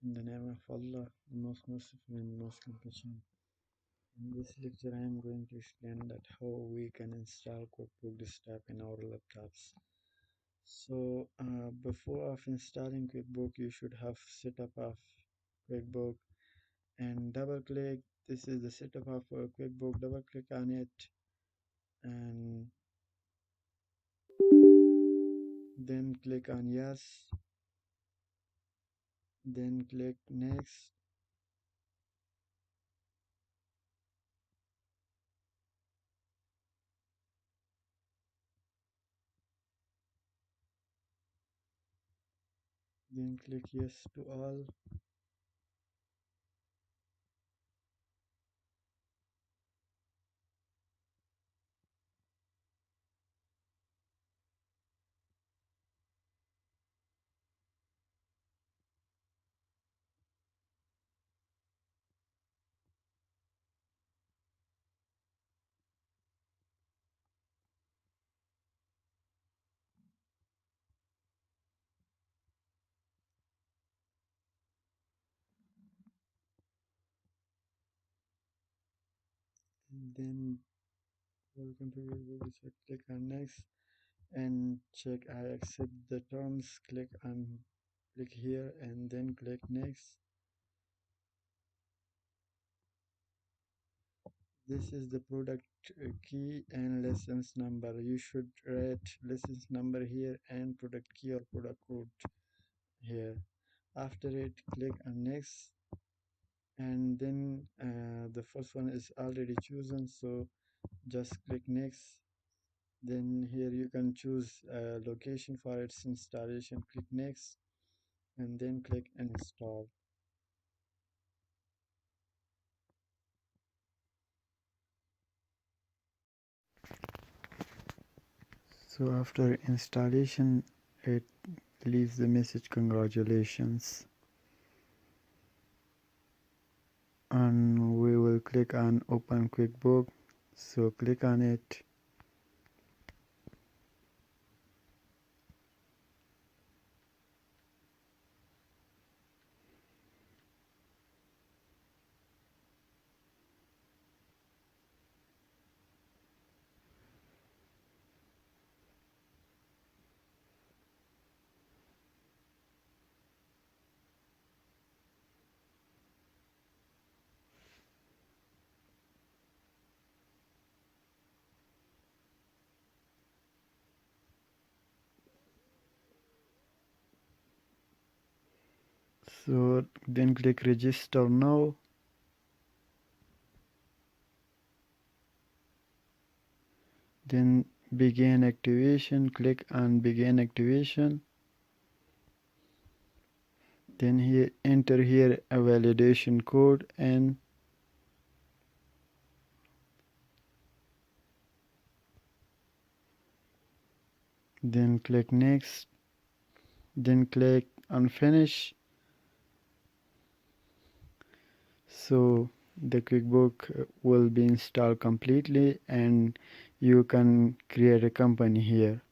In the name of Allah, the most merciful and most compassionate. In this lecture, I am going to explain that how we can install QuickBooks Desktop in our laptops. So, before of installing QuickBooks, you should have setup of QuickBooks and double click. This is the setup of QuickBooks. Double click on it and then click on yes. Then click next. Then click yes to all. And then welcome to QuickBooks. So click on next and check I accept the terms. Click here and then click next. This is the product key and license number. You should write license number here and product key or product code here. After it, click on next, and then the first one is already chosen, so just click next. Then here you can choose a location for its installation. Click next and then click install. So after installation, it leaves the message congratulations, and we will click on open QuickBook. So click on it. So then click register now. Then begin activation. Click on begin activation. Then here enter here a validation code and then click next. Then click on finish. So the QuickBook will be installed completely and you can create a company here.